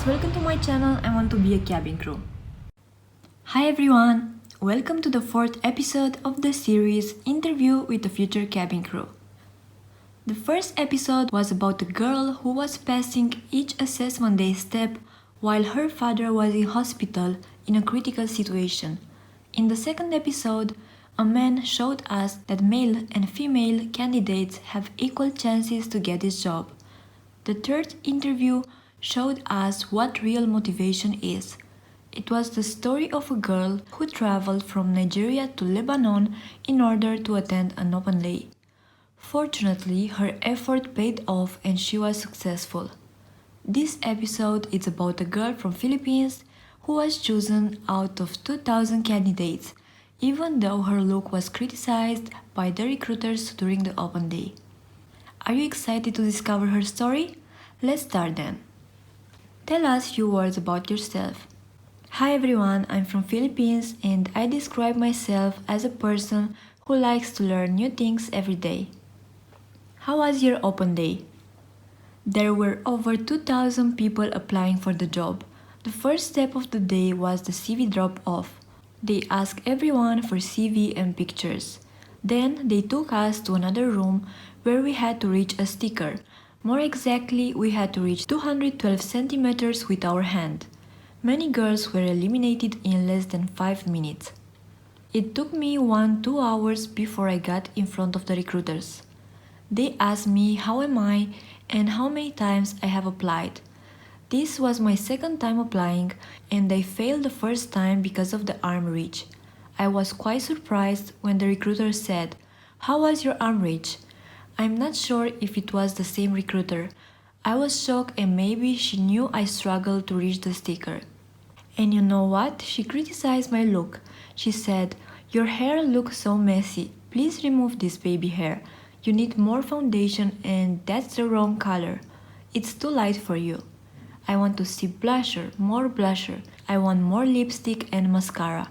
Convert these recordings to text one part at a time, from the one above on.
guys, welcome to my channel. I want to be a cabin crew. Hi everyone, welcome to the 4th episode of the series Interview with a Future Cabin Crew. The first episode was about a girl who was passing each assessment day step while her father was in hospital in a critical situation. In the second episode, a man showed us that male and female candidates have equal chances to get this job. The third interview showed us what real motivation is. It was the story of a girl who traveled from Nigeria to Lebanon in order to attend an open day. Fortunately, her effort paid off and she was successful. This episode is about a girl from Philippines who was chosen out of 2,000 candidates, even though her look was criticized by the recruiters during the open day. Are you excited to discover her story? Let's start then. Tell us a few words about yourself. Hi everyone, I'm from Philippines and I describe myself as a person who likes to learn new things every day. How was your open day? There were over 2,000 people applying for the job. The first step of the day was the CV drop-off. They asked everyone for CV and pictures. Then they took us to another room where we had to reach a sticker. More exactly, we had to reach 212 centimeters with our hand. Many girls were eliminated in less than 5 minutes. It took me 1-2 hours before I got in front of the recruiters. They asked me how am I and how many times I have applied. This was my second time applying and I failed the first time because of the arm reach. I was quite surprised when the recruiter said, "How was your arm reach?" I'm not sure if it was the same recruiter. I was shocked and maybe she knew I struggled to reach the sticker. And you know what? She criticized my look. She said, "Your hair looks so messy. Please remove this baby hair. You need more foundation and that's the wrong color. It's too light for you. I want to see blusher, more blusher. I want more lipstick and mascara.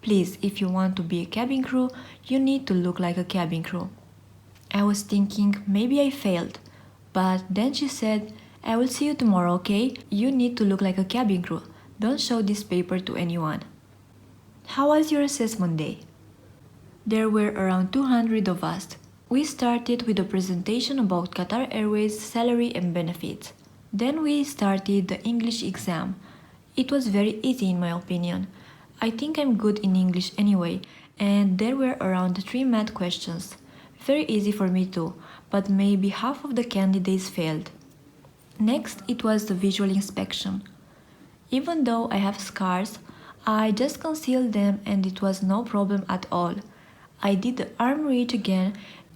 Please, if you want to be a cabin crew, you need to look like a cabin crew." I was thinking maybe I failed, but then she said, "I will see you tomorrow, okay? You need to look like a cabin crew. Don't show this paper to anyone." How was your assessment day? There were around 200 of us. We started with a presentation about Qatar Airways salary and benefits. Then we started the English exam. It was very easy in my opinion. I think I'm good in English anyway, and there were around 3 math questions. Very easy for me too, but maybe half of the candidates failed. Next, it was the visual inspection. Even though I have scars, I just concealed them and it was no problem at all. I did the arm reach again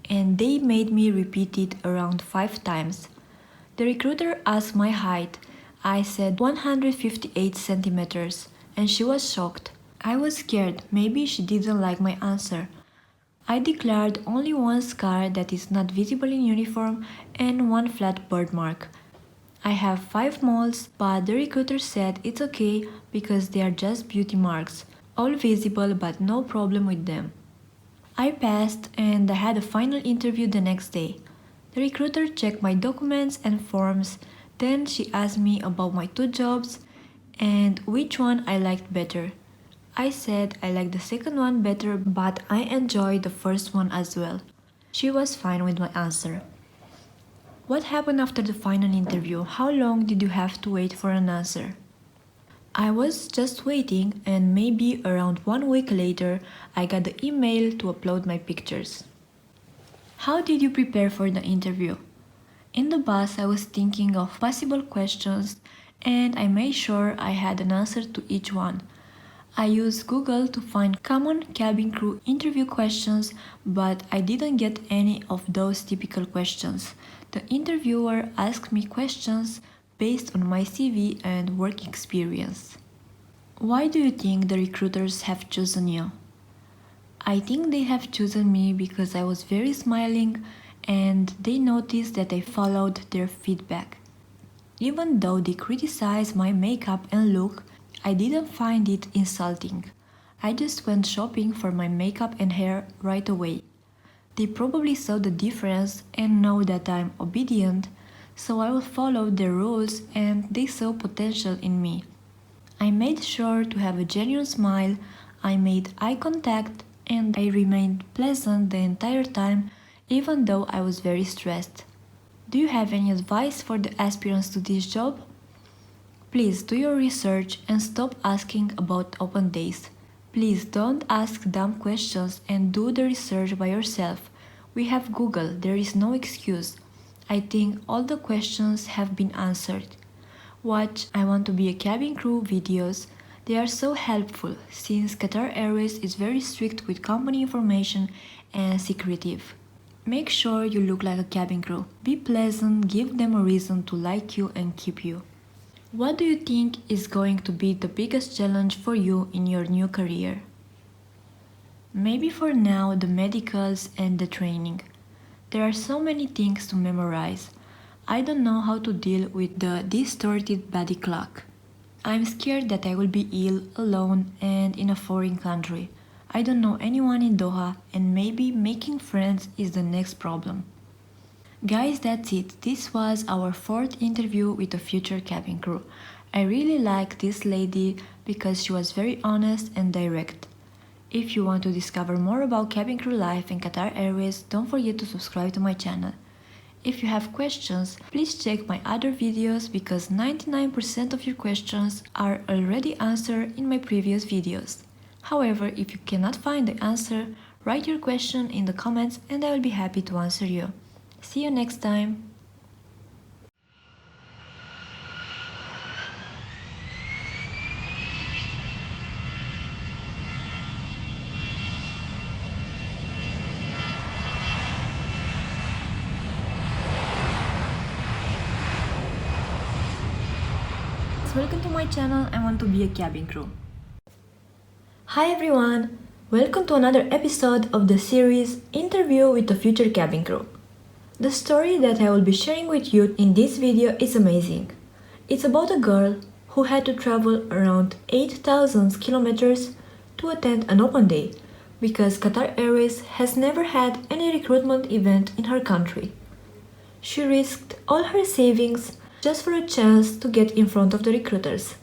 and they made me repeat it around 5 times. The recruiter asked my height. I said 158 centimeters and she was shocked. I was scared, maybe she didn't like my answer. I declared only 1 scar that is not visible in uniform and 1 flat birthmark. I have 5 moles, but the recruiter said it's okay because they are just beauty marks, all visible but no problem with them. I passed and I had a final interview the next day. The recruiter checked my documents and forms, then she asked me about my 2 jobs and which one I liked better. I said I liked the second one better, but I enjoyed the first one as well. She was fine with my answer. What happened after the final interview? How long did you have to wait for an answer? I was just waiting and maybe around 1 week later, I got the email to upload my pictures. How did you prepare for the interview? In the bus, I was thinking of possible questions and I made sure I had an answer to each one. I used Google to find common cabin crew interview questions, but I didn't get any of those typical questions. The interviewer asked me questions based on my CV and work experience. Why do you think the recruiters have chosen you? I think they have chosen me because I was very smiling and they noticed that I followed their feedback. Even though they criticized my makeup and look, I didn't find it insulting. I just went shopping for my makeup and hair right away. They probably saw the difference and know that I'm obedient, so I will follow their rules and they saw potential in me. I made sure to have a genuine smile, I made eye contact, and I remained pleasant the entire time even though I was very stressed. Do you have any advice for the aspirants to this job? Please do your research and stop asking about open days. Please don't ask dumb questions and do the research by yourself. We have Google, there is no excuse. I think all the questions have been answered. Watch I Want to Be a Cabin Crew videos. They are so helpful since Qatar Airways is very strict with company information and secretive. Make sure you look like a cabin crew. Be pleasant, give them a reason to like you and keep you. What do you think is going to be the biggest challenge for you in your new career? Maybe for now the medicals and the training. There are so many things to memorize. I don't know how to deal with the distorted body clock. I'm scared that I will be ill, alone, and in a foreign country. I don't know anyone in Doha, and maybe making friends is the next problem. Guys, that's it. This was our 4th interview with a future cabin crew. I really like this lady because she was very honest and direct. If you want to discover more about cabin crew life in Qatar Airways, don't forget to subscribe to my channel. If you have questions, please check my other videos because 99% of your questions are already answered in my previous videos. However, if you cannot find the answer, write your question in the comments and I will be happy to answer you. See you next time! Welcome to my channel, I Want to Be a Cabin Crew. Hi everyone! Welcome to another episode of the series Interview with a Future Cabin Crew. The story that I will be sharing with you in this video is amazing. It's about a girl who had to travel around 8,000 kilometers to attend an open day because Qatar Airways has never had any recruitment event in her country. She risked all her savings just for a chance to get in front of the recruiters.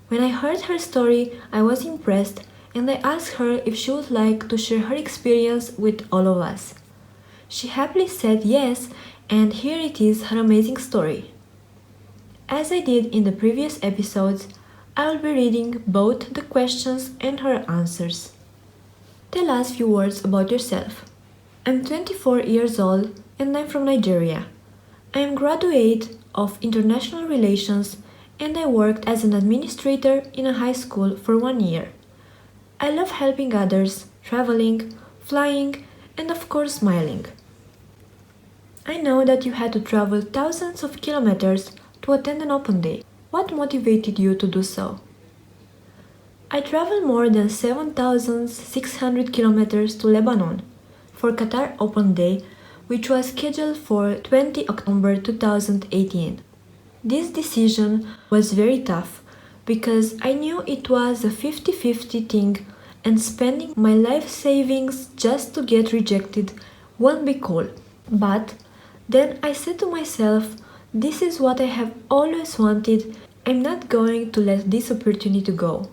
When I heard her story, I was impressed and I asked her if she would like to share her experience with all of us. She happily said yes, and here it is her amazing story. As I did in the previous episodes, I will be reading both the questions and her answers. Tell us a few words about yourself. I'm 24 years old and I'm from Nigeria. I am graduate of International Relations and I worked as an administrator in a high school for 1 year. I love helping others, traveling, flying, and of course smiling. I know that you had to travel thousands of kilometers to attend an open day. What motivated you to do so? I traveled more than 7,600 kilometers to Lebanon for Qatar Open Day, which was scheduled for 20 October 2018. This decision was very tough because I knew it was a 50-50 thing and spending my life savings just to get rejected won't be cool. But then I said to myself, this is what I have always wanted, I'm not going to let this opportunity go.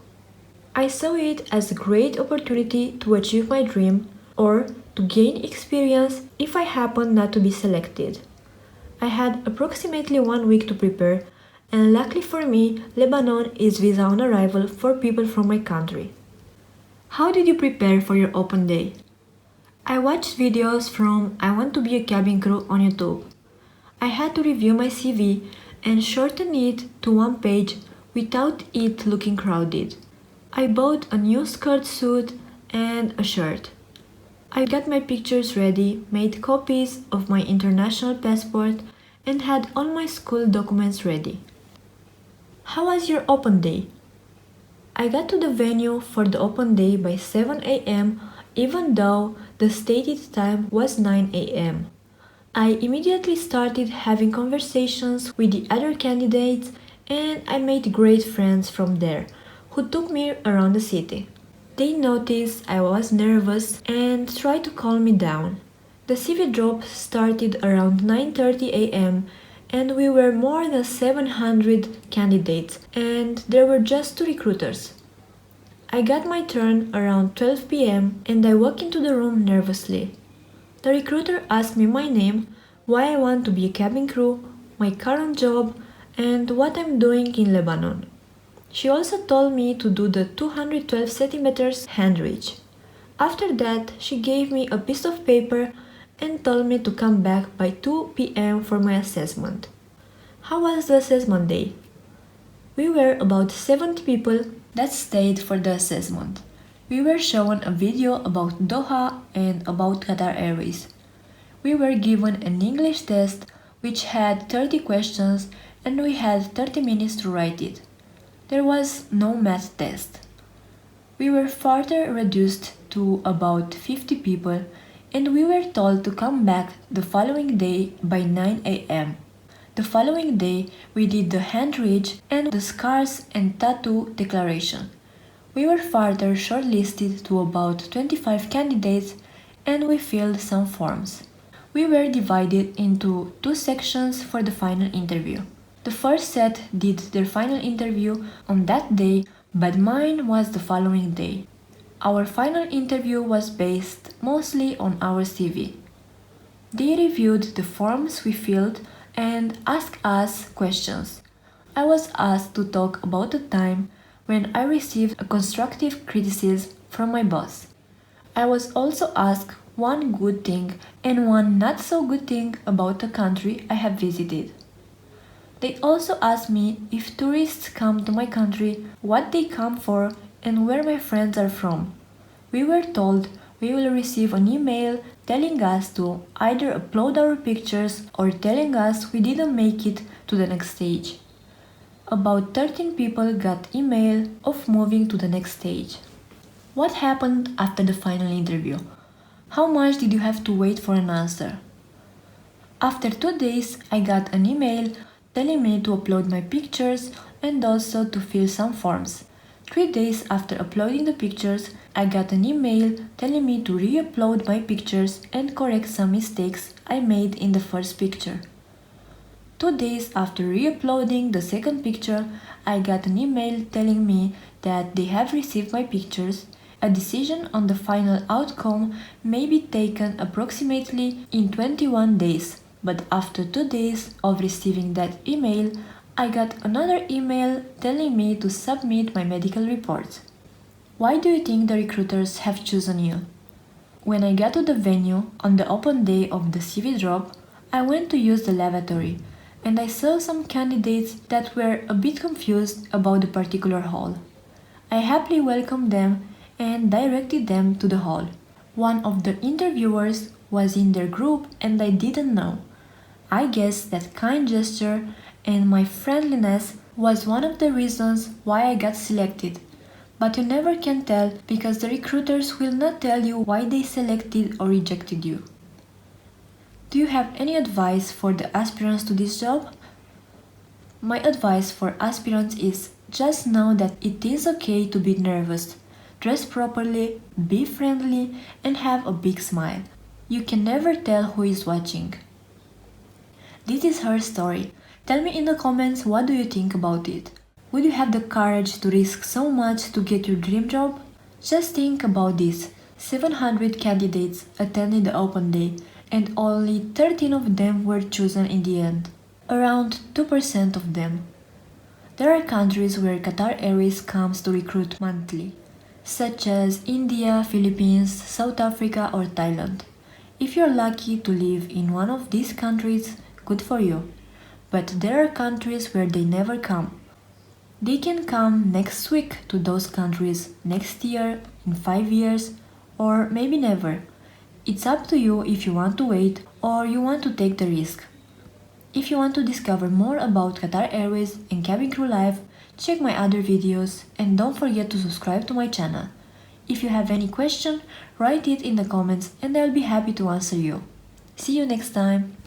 I saw it as a great opportunity to achieve my dream or to gain experience if I happen not to be selected. I had approximately 1 week to prepare, and luckily for me, Lebanon is visa on arrival for people from my country. How did you prepare for your open day? I watched videos from I Want to Be a Cabin Crew on YouTube. I had to review my CV and shorten it to 1 page without it looking crowded. I bought a new skirt suit and a shirt. I got my pictures ready, made copies of my international passport, and had all my school documents ready. How was your open day? I got to the venue for the open day by 7 a.m. even though the stated time was 9 a.m. I immediately started having conversations with the other candidates and I made great friends from there who took me around the city. They noticed I was nervous and tried to calm me down. The CV drop started around 9:30 a.m. and we were more than 700 candidates, and there were just 2 recruiters. I got my turn around 12 p.m. and I walked into the room nervously. The recruiter asked me my name, why I want to be a cabin crew, my current job, and what I'm doing in Lebanon. She also told me to do the 212 centimeters hand reach. After that, she gave me a piece of paper and told me to come back by 2 p.m. for my assessment. How was the assessment day? We were about 70 people that stayed for the assessment. We were shown a video about Doha and about Qatar Airways. We were given an English test which had 30 questions and we had 30 minutes to write it. There was no math test. We were further reduced to about 50 people and we were told to come back the following day by 9 a.m. The following day, we did the hand reach and the scars and tattoo declaration. We were further shortlisted to about 25 candidates and we filled some forms. We were divided into 2 sections for the final interview. The first set did their final interview on that day, but mine was the following day. Our final interview was based mostly on our CV. They reviewed the forms we filled and asked us questions. I was asked to talk about the time when I received a constructive criticism from my boss. I was also asked one good thing and one not so good thing about the country I have visited. They also asked me if tourists come to my country, what they come for, and where my friends are from. We were told we will receive an email telling us to either upload our pictures or telling us we didn't make it to the next stage. About 13 people got email of moving to the next stage. What happened after the final interview? How much did you have to wait for an answer? After 2 days, I got an email telling me to upload my pictures and also to fill some forms. 3 days after uploading the pictures, I got an email telling me to re-upload my pictures and correct some mistakes I made in the first picture. 2 days after re-uploading the second picture, I got an email telling me that they have received my pictures. A decision on the final outcome may be taken approximately in 21 days, but after 2 days of receiving that email, I got another email telling me to submit my medical report. Why do you think the recruiters have chosen you? When I got to the venue on the open day of the CV drop, I went to use the lavatory and I saw some candidates that were a bit confused about the particular hall. I happily welcomed them and directed them to the hall. One of the interviewers was in their group and I didn't know. I guess that kind gesture and my friendliness was one of the reasons why I got selected. But you never can tell because the recruiters will not tell you why they selected or rejected you. Do you have any advice for the aspirants to this job? My advice for aspirants is just know that it is okay to be nervous. Dress properly, be friendly, and have a big smile. You can never tell who is watching. This is her story. Tell me in the comments what do you think about it. Would you have the courage to risk so much to get your dream job? Just think about this. 700 candidates attended the open day and only 13 of them were chosen in the end. Around 2% of them. There are countries where Qatar Airways comes to recruit monthly, such as India, Philippines, South Africa or Thailand. If you're lucky to live in one of these countries, good for you. But there are countries where they never come. They can come next week to those countries, next year, in 5 years, or maybe never. It's up to you if you want to wait or you want to take the risk. If you want to discover more about Qatar Airways and cabin crew life, check my other videos and don't forget to subscribe to my channel. If you have any question, write it in the comments and I'll be happy to answer you. See you next time!